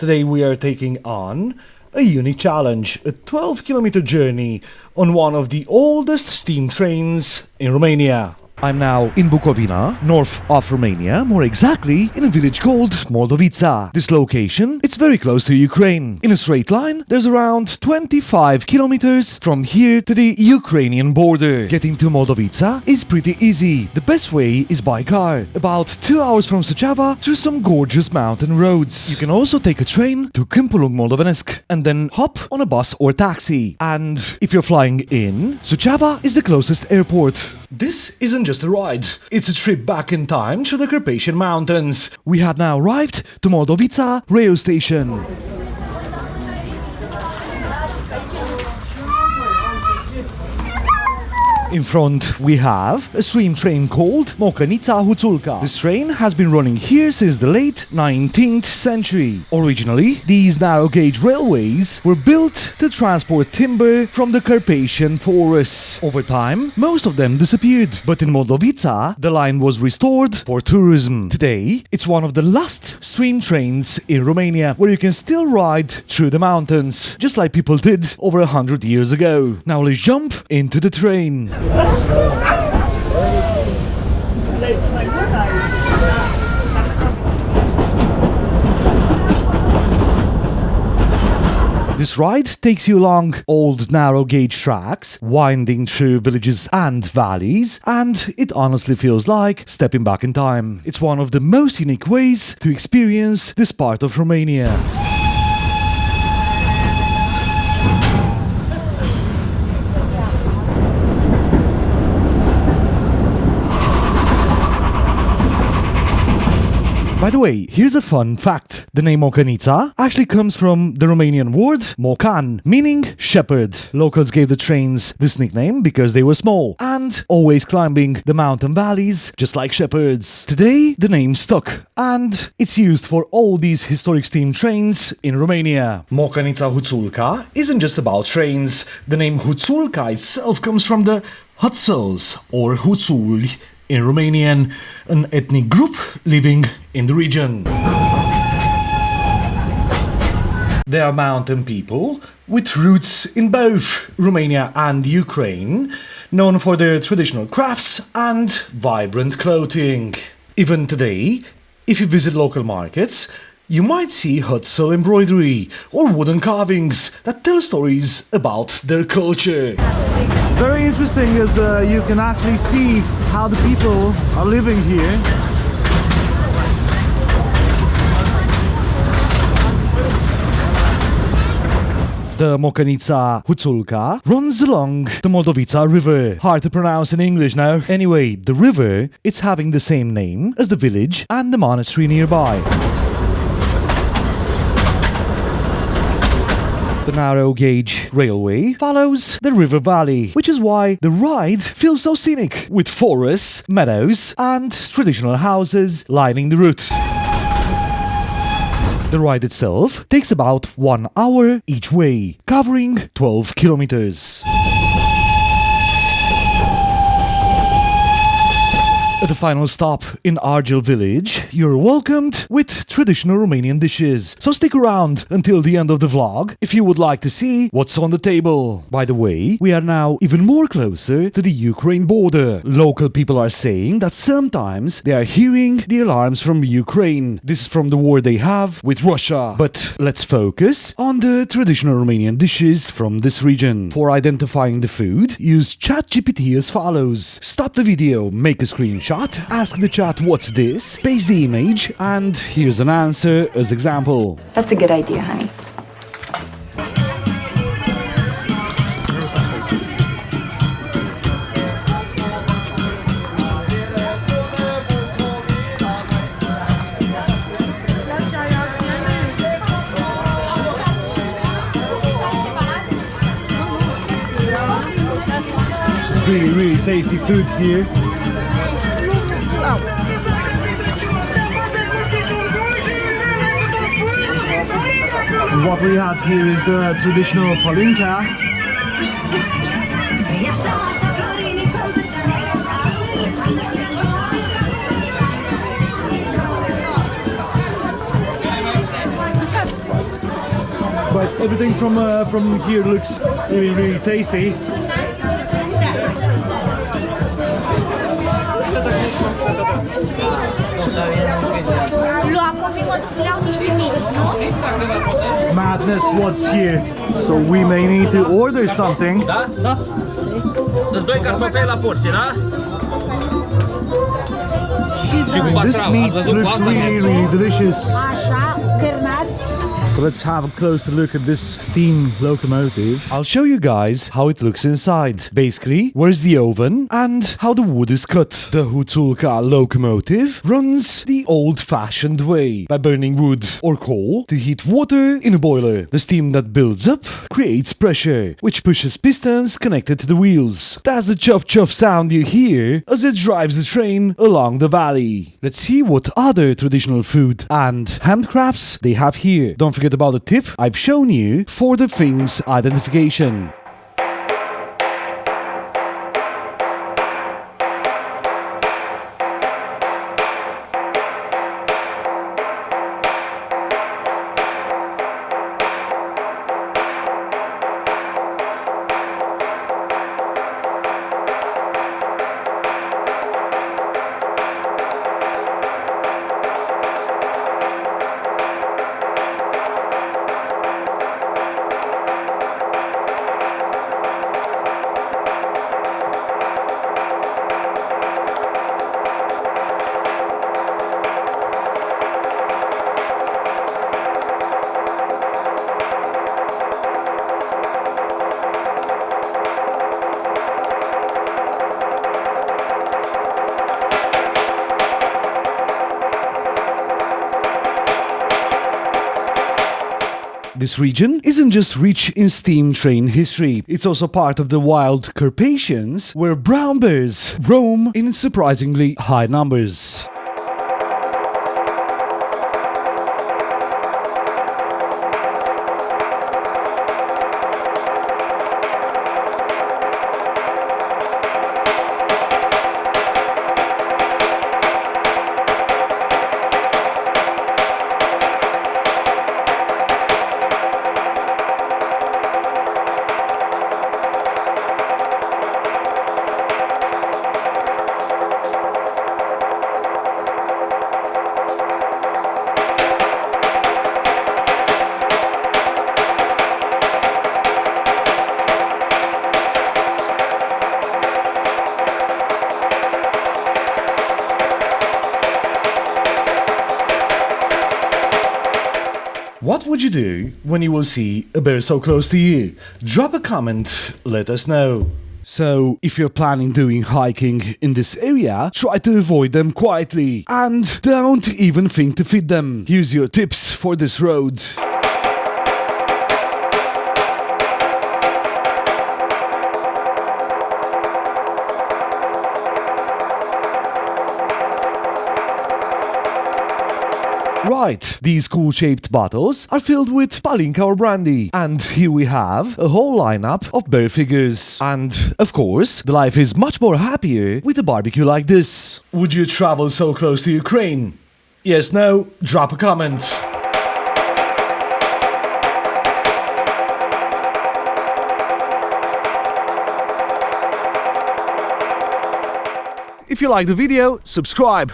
Today we are taking on a unique challenge, a 12-kilometer journey on one of the oldest steam trains in Romania. I'm now in Bukovina, north of Romania, more exactly in a village called Moldovița. This location, it's very close to Ukraine. In a straight line, there's around 25 kilometers from here to the Ukrainian border. Getting to Moldovița is pretty easy. The best way is by car, about 2 hours from Suceava through some gorgeous mountain roads. You can also take a train to Câmpulung Moldovenesc and then hop on a bus or taxi. And if you're flying in, Suceava is the closest airport. This isn't just a ride, it's a trip back in time through the Carpathian Mountains. We have now arrived to Moldovița rail station. In front, we have a steam train called Mocănița Huțulca. This train has been running here since the late 19th century. Originally, these narrow-gauge railways were built to transport timber from the Carpathian forests. Over time, most of them disappeared, but in Moldovița, the line was restored for tourism. Today, it's one of the last steam trains in Romania, where you can still ride through the mountains, just like people did over 100 years ago. Now let's jump into the train. This ride takes you along old narrow-gauge tracks, winding through villages and valleys, and it honestly feels like stepping back in time. It's one of the most unique ways to experience this part of Romania. By the way, here's a fun fact. The name Mocănița actually comes from the Romanian word mocan, meaning shepherd. Locals gave the trains this nickname because they were small and always climbing the mountain valleys just like shepherds. Today, the name stuck and it's used for all these historic steam trains in Romania. Mocănița Huțulca isn't just about trains. The name Huțulca itself comes from the Hutsuls or Huțuli in Romanian, an ethnic group living in the region. They are mountain people with roots in both Romania and Ukraine, known for their traditional crafts and vibrant clothing. Even today, if you visit local markets, you might see Hutsul embroidery or wooden carvings that tell stories about their culture. Very interesting as you can actually see how the people are living here. The Mocănița Huțulca runs along the Moldovița River. Hard to pronounce in English now. Anyway, the river, it's having the same name as the village and the monastery nearby. The narrow-gauge railway follows the river valley, which is why the ride feels so scenic, with forests, meadows, and traditional houses lining the route. The ride itself takes about 1 hour each way, covering 12 kilometers. At the final stop in Argel village, you're welcomed with traditional Romanian dishes. So stick around until the end of the vlog if you would like to see what's on the table. By the way, we are now even more closer to the Ukraine border. Local people are saying that sometimes they are hearing the alarms from Ukraine. This is from the war they have with Russia. But let's focus on the traditional Romanian dishes from this region. For identifying the food, use ChatGPT as follows. Stop the video, make a screenshot, ask the chat what's this, paste the image, and here's an answer as example. That's a good idea, honey. It's really tasty food here. And what we have here is the traditional palinka. but everything from here looks really, really tasty. It's madness what's here. So we may need to order something. Da? Da. Îți doi cartofi la porție, da? Și cu This pastram, ați meat văzut cu looks asta? really, really delicious. Așa, cârnați. So let's have a closer look at this steam locomotive. I'll show you guys how it looks inside. Basically, where's the oven and how the wood is cut. The Hutzulka locomotive runs the old-fashioned way by burning wood or coal to heat water in a boiler. The steam that builds up creates pressure, which pushes pistons connected to the wheels. That's the chuff-chuff sound you hear as it drives the train along the valley. Let's see what other traditional food and handcrafts they have here. Don't forget about the tip I've shown you for the thing's identification. This region isn't just rich in steam train history, it's also part of the wild Carpathians, where brown bears roam in surprisingly high numbers. What would you do when you will see a bear so close to you? Drop a comment, let us know. So, if you're planning doing hiking in this area, try to avoid them quietly and don't even think to feed them. Here's your tips for this road. Right, these cool-shaped bottles are filled with Palinka or brandy. And here we have a whole lineup of bear figures. And, of course, the life is much more happier with a barbecue like this. Would you travel so close to Ukraine? Yes, no? Drop a comment. If you like the video, subscribe.